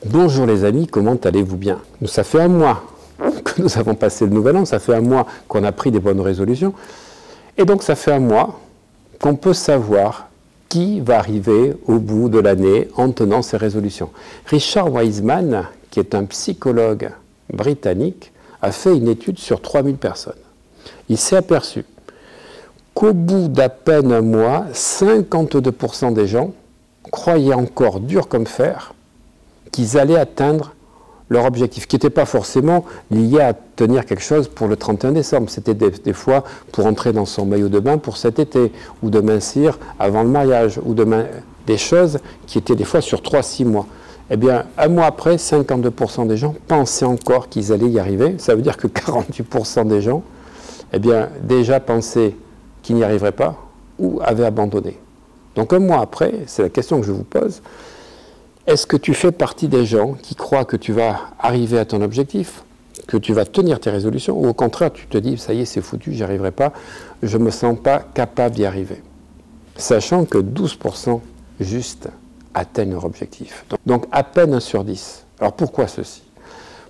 Bonjour les amis, comment allez-vous bien? Ça fait un mois que nous avons passé le nouvel an, ça fait un mois qu'on a pris des bonnes résolutions, et donc ça fait un mois qu'on peut savoir qui va arriver au bout de l'année en tenant ces résolutions. Richard Wiseman, qui est un psychologue britannique, a fait une étude sur 3000 personnes. Il s'est aperçu qu'au bout d'à peine un mois, 52% des gens croyaient encore dur comme fer qu'ils allaient atteindre leur objectif, qui n'était pas forcément lié à tenir quelque chose pour le 31 décembre. C'était des fois pour entrer dans son maillot de bain pour cet été, ou de mincir avant le mariage, ou des choses qui étaient des fois sur 3-6 mois. Eh bien, un mois après, 52% des gens pensaient encore qu'ils allaient y arriver. Ça veut dire que 48% des gens, eh bien, déjà pensaient qu'ils n'y arriveraient pas, ou avaient abandonné. Donc un mois après, c'est la question que je vous pose, est-ce que tu fais partie des gens qui croient que tu vas arriver à ton objectif, que tu vas tenir tes résolutions, ou au contraire, tu te dis, ça y est, c'est foutu, j'y arriverai pas, je ne me sens pas capable d'y arriver. Sachant que 12% juste atteignent leur objectif. Donc à peine 1 sur 10. Alors pourquoi ceci?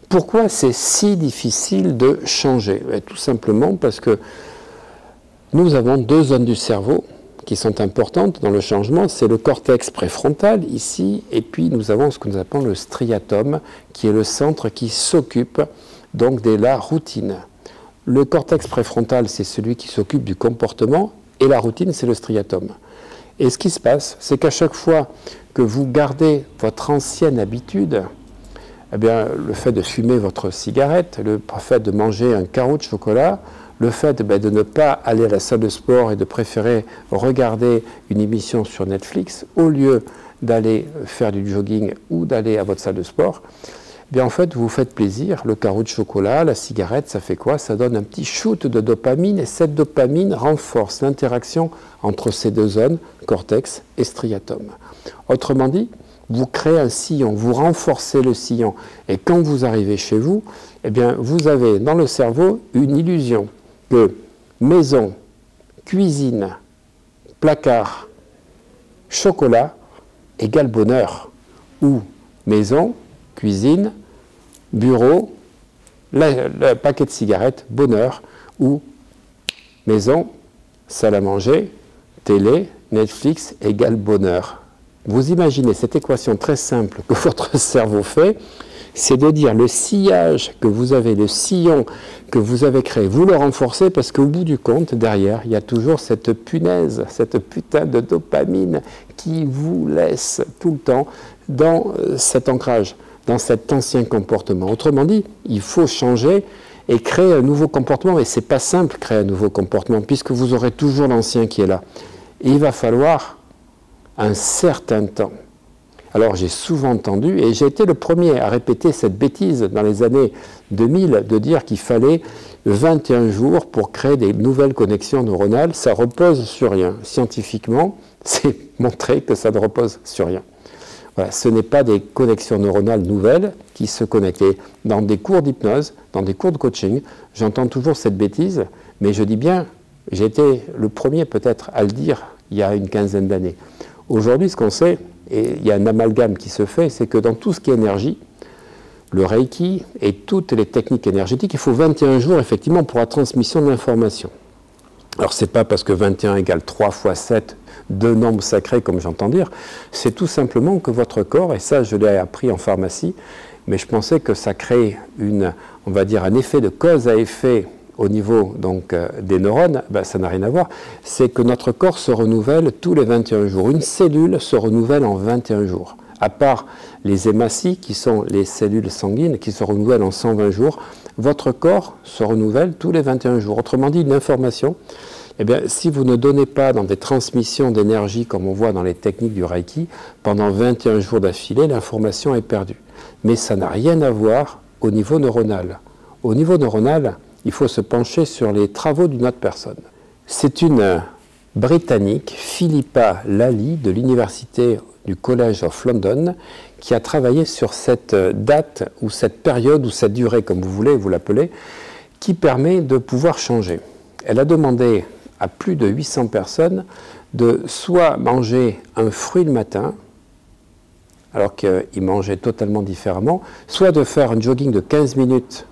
Pourquoi c'est si difficile de changer? Tout simplement parce que nous avons deux zones du cerveau qui sont importantes dans le changement, c'est le cortex préfrontal ici, et puis nous avons ce que nous appelons le striatum, qui est le centre qui s'occupe donc de la routine. Le cortex préfrontal, c'est celui qui s'occupe du comportement, et la routine, c'est le striatum. Et ce qui se passe, c'est qu'à chaque fois que vous gardez votre ancienne habitude, eh bien, le fait de fumer votre cigarette, le fait de manger un carreau de chocolat, le fait de ne pas aller à la salle de sport et de préférer regarder une émission sur Netflix au lieu d'aller faire du jogging ou d'aller à votre salle de sport, eh bien en fait vous vous faites plaisir. Le carreau de chocolat, la cigarette, ça fait quoi? Ça donne un petit shoot de dopamine et cette dopamine renforce l'interaction entre ces deux zones, cortex et striatum. Autrement dit, vous créez un sillon, vous renforcez le sillon et quand vous arrivez chez vous, eh bien vous avez dans le cerveau une illusion que maison, cuisine, placard, chocolat égale bonheur. Ou maison, cuisine, bureau, le paquet de cigarettes, bonheur. Ou maison, salle à manger, télé, Netflix égale bonheur. Vous imaginez cette équation très simple que votre cerveau fait, c'est de dire le sillage que vous avez, le sillon que vous avez créé, vous le renforcez parce qu'au bout du compte, derrière, il y a toujours cette punaise, cette putain de dopamine qui vous laisse tout le temps dans cet ancrage, dans cet ancien comportement. Autrement dit, il faut changer et créer un nouveau comportement. Et ce n'est pas simple créer un nouveau comportement puisque vous aurez toujours l'ancien qui est là. Et il va falloir un certain temps. Alors j'ai souvent entendu, et j'ai été le premier à répéter cette bêtise dans les années 2000, de dire qu'il fallait 21 jours pour créer des nouvelles connexions neuronales. Ça repose sur rien. Scientifiquement, c'est montré que ça ne repose sur rien. Voilà, ce n'est pas des connexions neuronales nouvelles qui se connectent. Et dans des cours d'hypnose, dans des cours de coaching, j'entends toujours cette bêtise, mais je dis bien, j'ai été le premier peut-être à le dire il y a une quinzaine d'années. Aujourd'hui, ce qu'on sait, et il y a un amalgame qui se fait, c'est que dans tout ce qui est énergie, le Reiki et toutes les techniques énergétiques, il faut 21 jours effectivement pour la transmission de l'information. Alors ce n'est pas parce que 21 égale 3 fois 7, deux nombres sacrés comme j'entends dire, c'est tout simplement que votre corps, et ça je l'ai appris en pharmacie, mais je pensais que ça crée on va dire un effet de cause à effet au niveau donc, des neurones, ben, ça n'a rien à voir, c'est que notre corps se renouvelle tous les 21 jours. Une cellule se renouvelle en 21 jours. À part les hématies, qui sont les cellules sanguines, qui se renouvellent en 120 jours, votre corps se renouvelle tous les 21 jours. Autrement dit, une information, eh bien, si vous ne donnez pas dans des transmissions d'énergie, comme on voit dans les techniques du Reiki, pendant 21 jours d'affilée, l'information est perdue. Mais ça n'a rien à voir au niveau neuronal. Au niveau neuronal, il faut se pencher sur les travaux d'une autre personne. C'est une Britannique, Philippa Lally, de l'université du College of London, qui a travaillé sur cette date, ou cette période, ou cette durée, comme vous voulez, vous l'appelez, qui permet de pouvoir changer. Elle a demandé à plus de 800 personnes de soit manger un fruit le matin, alors qu'il mangeait totalement différemment, soit de faire un jogging de 15 minutes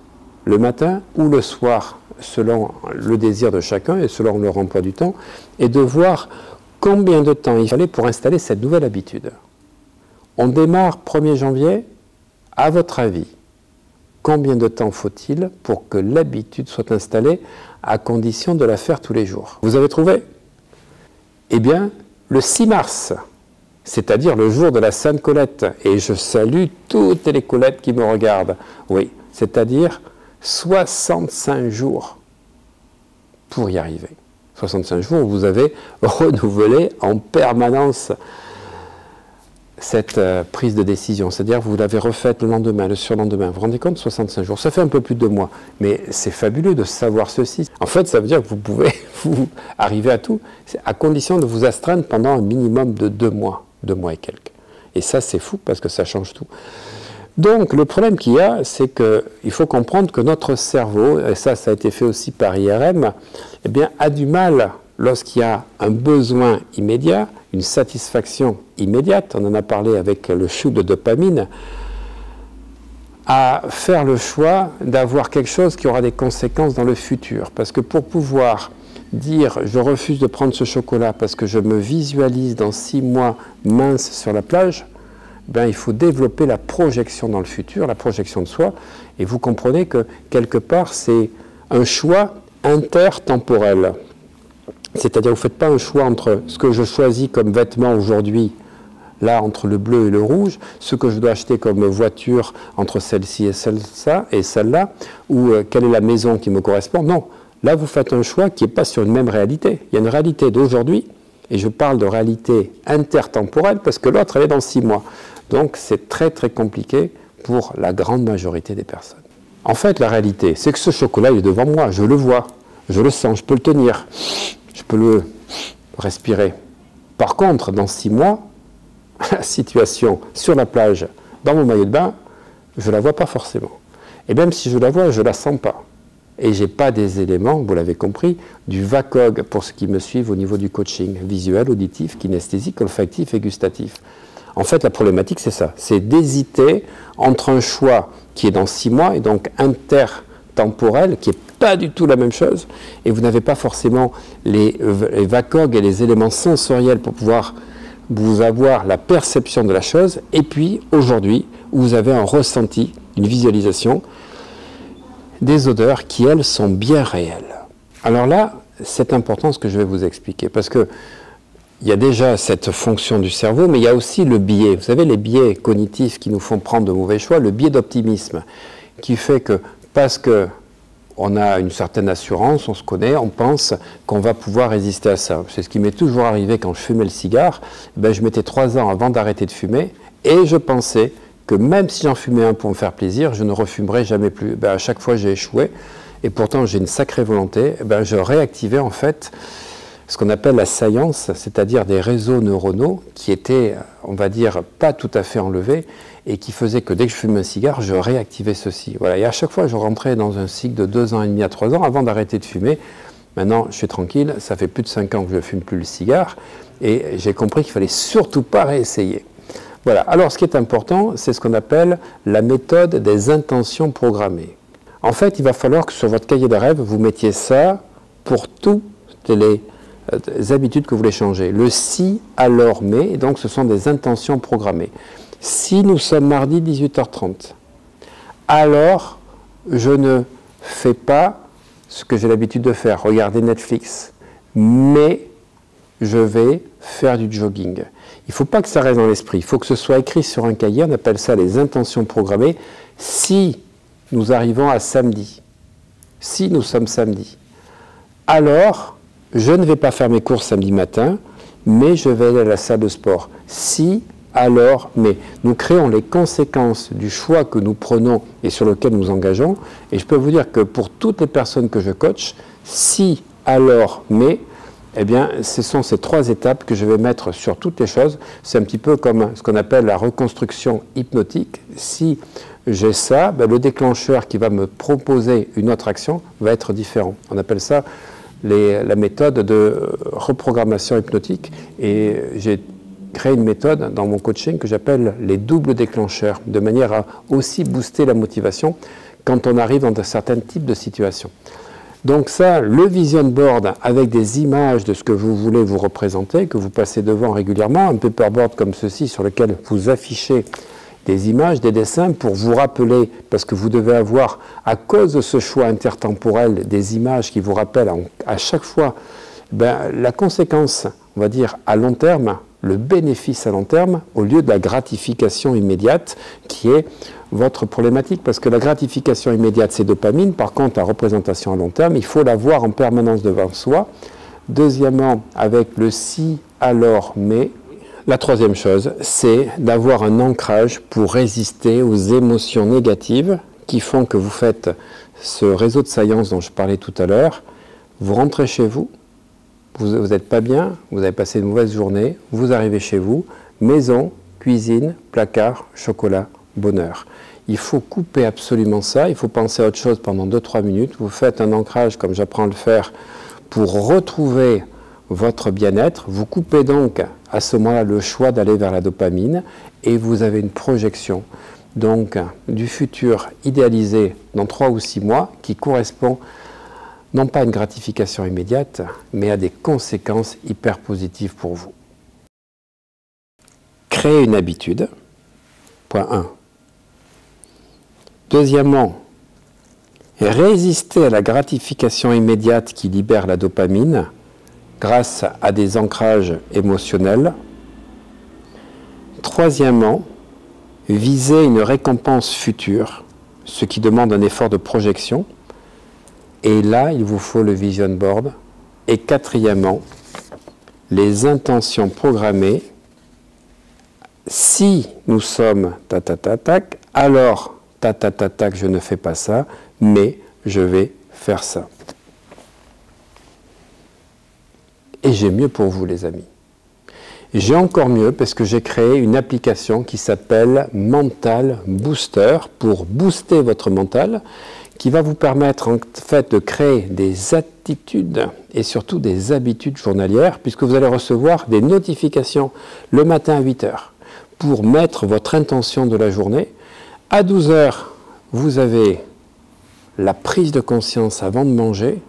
le matin ou le soir, selon le désir de chacun et selon leur emploi du temps, et de voir combien de temps il fallait pour installer cette nouvelle habitude. On démarre 1er janvier, à votre avis, combien de temps faut-il pour que l'habitude soit installée à condition de la faire tous les jours? Vous avez trouvé? Eh bien, le 6 mars, c'est-à-dire le jour de la Sainte Colette, et je salue toutes les Colettes qui me regardent, oui, c'est-à-dire 65 jours pour y arriver. 65 jours où vous avez renouvelé en permanence cette prise de décision, c'est-à-dire vous l'avez refaite le lendemain, le surlendemain. Vous vous rendez compte, 65 jours, ça fait un peu plus de 2 mois, mais c'est fabuleux de savoir ceci. En fait, ça veut dire que vous pouvez vous arriver à tout, à condition de vous astreindre pendant un minimum de 2 mois et quelques. Et ça, c'est fou parce que ça change tout. Donc, le problème qu'il y a, c'est qu'il faut comprendre que notre cerveau, et ça a été fait aussi par IRM, eh bien, a du mal, lorsqu'il y a un besoin immédiat, une satisfaction immédiate, on en a parlé avec le shoot de dopamine, à faire le choix d'avoir quelque chose qui aura des conséquences dans le futur. Parce que pour pouvoir dire « je refuse de prendre ce chocolat parce que je me visualise dans 6 mois mince sur la plage », ben, il faut développer la projection dans le futur, la projection de soi. Et vous comprenez que, quelque part, c'est un choix intertemporel. C'est-à-dire, vous ne faites pas un choix entre ce que je choisis comme vêtement aujourd'hui, là, entre le bleu et le rouge, ce que je dois acheter comme voiture entre celle-ci et celle-là, ou quelle est la maison qui me correspond. Non, là, vous faites un choix qui n'est pas sur une même réalité. Il y a une réalité d'aujourd'hui, et je parle de réalité intertemporelle, parce que l'autre, elle est dans 6 mois. Donc, c'est très, très compliqué pour la grande majorité des personnes. En fait, la réalité, c'est que ce chocolat, il est devant moi, je le vois, je le sens, je peux le tenir, je peux le respirer. Par contre, dans 6 mois, la situation sur la plage, dans mon maillot de bain, je ne la vois pas forcément. Et même si je la vois, je ne la sens pas. Et je n'ai pas des éléments, vous l'avez compris, du VACOG pour ceux qui me suivent au niveau du coaching, visuel, auditif, kinesthésique, olfactif et gustatif. En fait, la problématique, c'est ça, c'est d'hésiter entre un choix qui est dans 6 mois, et donc intertemporel, qui n'est pas du tout la même chose, et vous n'avez pas forcément les VACOG et les éléments sensoriels pour pouvoir vous avoir la perception de la chose, et puis aujourd'hui, vous avez un ressenti, une visualisation, des odeurs qui, elles, sont bien réelles. Alors là, c'est important ce que je vais vous expliquer, parce que il y a déjà cette fonction du cerveau, mais il y a aussi le biais. Vous savez, les biais cognitifs qui nous font prendre de mauvais choix, le biais d'optimisme, qui fait que, parce qu'on a une certaine assurance, on se connaît, on pense qu'on va pouvoir résister à ça. C'est ce qui m'est toujours arrivé quand je fumais le cigare. Ben, je mettais 3 ans avant d'arrêter de fumer, et je pensais que même si j'en fumais un pour me faire plaisir, je ne refumerais jamais plus. Ben, à chaque fois, j'ai échoué, et pourtant j'ai une sacrée volonté. Ben, je réactivais en fait ce qu'on appelle la science, c'est-à-dire des réseaux neuronaux qui étaient, on va dire, pas tout à fait enlevés, et qui faisaient que dès que je fumais un cigare, je réactivais ceci. Voilà. Et à chaque fois, je rentrais dans un cycle de 2 ans et demi à 3 ans avant d'arrêter de fumer. Maintenant, je suis tranquille, ça fait plus de 5 ans que je ne fume plus le cigare, et j'ai compris qu'il ne fallait surtout pas réessayer. Voilà. Alors, ce qui est important, c'est ce qu'on appelle la méthode des intentions programmées. En fait, il va falloir que sur votre cahier de rêve, vous mettiez ça pour toutes les habitudes que vous voulez changer. Le si, alors, mais, donc ce sont des intentions programmées. Si nous sommes mardi 18h30, alors je ne fais pas ce que j'ai l'habitude de faire, regarder Netflix, mais je vais faire du jogging. Il ne faut pas que ça reste dans l'esprit, il faut que ce soit écrit sur un cahier, on appelle ça les intentions programmées. Si nous arrivons à samedi, si nous sommes samedi, alors je ne vais pas faire mes courses samedi matin, mais je vais aller à la salle de sport. Si, alors, mais. Nous créons les conséquences du choix que nous prenons et sur lequel nous engageons. Et je peux vous dire que pour toutes les personnes que je coach, si, alors, mais, eh bien, ce sont ces 3 étapes que je vais mettre sur toutes les choses. C'est un petit peu comme ce qu'on appelle la reconstruction hypnotique. Si j'ai ça, ben, le déclencheur qui va me proposer une autre action va être différent. On appelle ça la méthode de reprogrammation hypnotique, et j'ai créé une méthode dans mon coaching que j'appelle les doubles déclencheurs, de manière à aussi booster la motivation quand on arrive dans certains types de situations. Donc ça, le vision board avec des images de ce que vous voulez vous représenter, que vous passez devant régulièrement, un paperboard comme ceci sur lequel vous affichez des images, des dessins pour vous rappeler, parce que vous devez avoir, à cause de ce choix intertemporel, des images qui vous rappellent à chaque fois la conséquence, on va dire, à long terme, le bénéfice à long terme, au lieu de la gratification immédiate qui est votre problématique. Parce que la gratification immédiate, c'est dopamine. Par contre, la représentation à long terme, il faut la voir en permanence devant soi. Deuxièmement, avec le si, alors, mais. La troisième chose, c'est d'avoir un ancrage pour résister aux émotions négatives qui font que vous faites ce réseau de saillance dont je parlais tout à l'heure. Vous rentrez chez vous, vous n'êtes pas bien, vous avez passé une mauvaise journée, vous arrivez chez vous, maison, cuisine, placard, chocolat, bonheur. Il faut couper absolument ça, il faut penser à autre chose pendant 2-3 minutes. Vous faites un ancrage comme j'apprends à le faire pour retrouver votre bien-être. Vous coupez donc à ce moment-là le choix d'aller vers la dopamine et vous avez une projection donc du futur idéalisé dans 3 ou 6 mois qui correspond non pas à une gratification immédiate, mais à des conséquences hyper positives pour vous. Créer une habitude, point 1. Deuxièmement, résister à la gratification immédiate qui libère la dopamine grâce à des ancrages émotionnels. Troisièmement, viser une récompense future, ce qui demande un effort de projection. Et là, il vous faut le vision board. Et quatrièmement, les intentions programmées. Si nous sommes tac, alors tac, je ne fais pas ça, mais je vais faire ça. Et j'ai mieux pour vous, les amis. J'ai encore mieux parce que j'ai créé une application qui s'appelle Mental Booster pour booster votre mental, qui va vous permettre en fait de créer des attitudes et surtout des habitudes journalières, puisque vous allez recevoir des notifications le matin à 8 h pour mettre votre intention de la journée. À 12 h, vous avez la prise de conscience avant de manger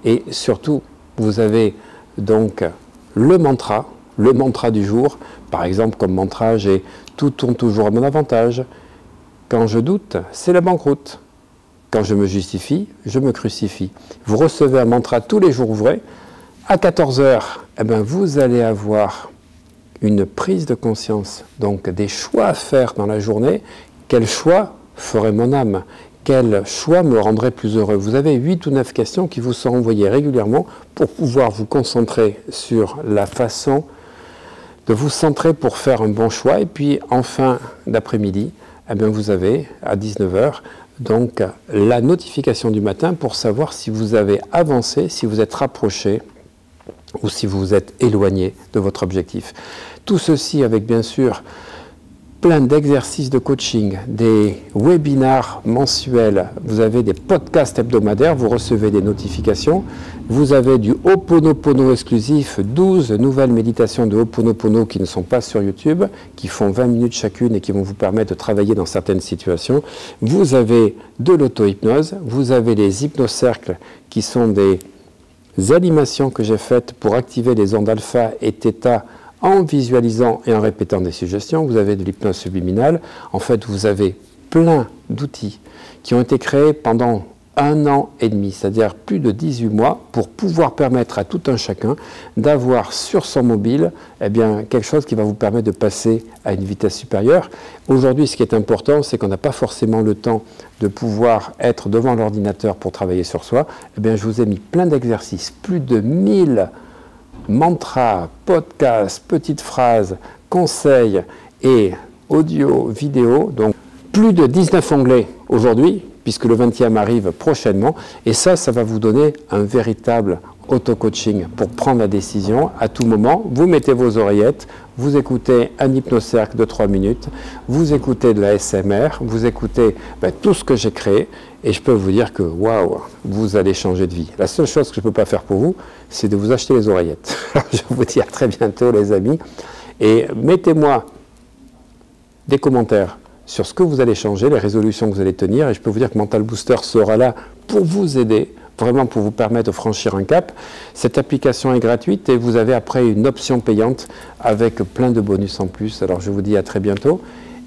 et surtout, vous avez donc le mantra du jour. Par exemple, comme mantra, j'ai « Tout tourne toujours à mon avantage ». Quand je doute, c'est la banqueroute. Quand je me justifie, je me crucifie. Vous recevez un mantra tous les jours ouvrés. À 14 h, vous allez avoir une prise de conscience, donc des choix à faire dans la journée. Quel choix ferait mon âme? Quel choix me rendrait plus heureux? Vous avez 8 ou 9 questions qui vous sont envoyées régulièrement pour pouvoir vous concentrer sur la façon de vous centrer pour faire un bon choix. Et puis, en fin d'après-midi, vous avez, à 19 h, donc la notification du matin pour savoir si vous avez avancé, si vous êtes rapproché ou si vous vous êtes éloigné de votre objectif. Tout ceci avec bien sûr plein d'exercices de coaching, des webinars mensuels, vous avez des podcasts hebdomadaires, vous recevez des notifications, vous avez du Ho'oponopono exclusif, 12 nouvelles méditations de Ho'oponopono qui ne sont pas sur YouTube, qui font 20 minutes chacune et qui vont vous permettre de travailler dans certaines situations. Vous avez de l'auto-hypnose, vous avez les hypnocercles qui sont des animations que j'ai faites pour activer les ondes alpha et θ en visualisant et en répétant des suggestions. Vous avez de l'hypnose subliminale. En fait, vous avez plein d'outils qui ont été créés pendant 1 an et demi, c'est-à-dire plus de 18 mois, pour pouvoir permettre à tout un chacun d'avoir sur son mobile quelque chose qui va vous permettre de passer à une vitesse supérieure. Aujourd'hui, ce qui est important, c'est qu'on n'a pas forcément le temps de pouvoir être devant l'ordinateur pour travailler sur soi. Je vous ai mis plein d'exercices, plus de 1000 mantras, podcasts, petites phrases, conseils et audio, vidéo. Donc plus de 19 onglets aujourd'hui, puisque le 20e arrive prochainement. Et ça va vous donner un véritable auto-coaching pour prendre la décision à tout moment. Vous mettez vos oreillettes, vous écoutez un hypnocercle de 3 minutes, vous écoutez de la SMR, vous écoutez tout ce que j'ai créé. Et je peux vous dire que, waouh, vous allez changer de vie. La seule chose que je ne peux pas faire pour vous, c'est de vous acheter les oreillettes. Je vous dis à très bientôt, les amis. Et mettez-moi des commentaires sur ce que vous allez changer, les résolutions que vous allez tenir, et je peux vous dire que Mental Booster sera là pour vous aider, vraiment pour vous permettre de franchir un cap. Cette application est gratuite et vous avez après une option payante avec plein de bonus en plus. Alors je vous dis à très bientôt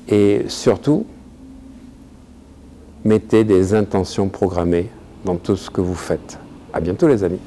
et surtout, mettez des intentions programmées dans tout ce que vous faites. À bientôt les amis.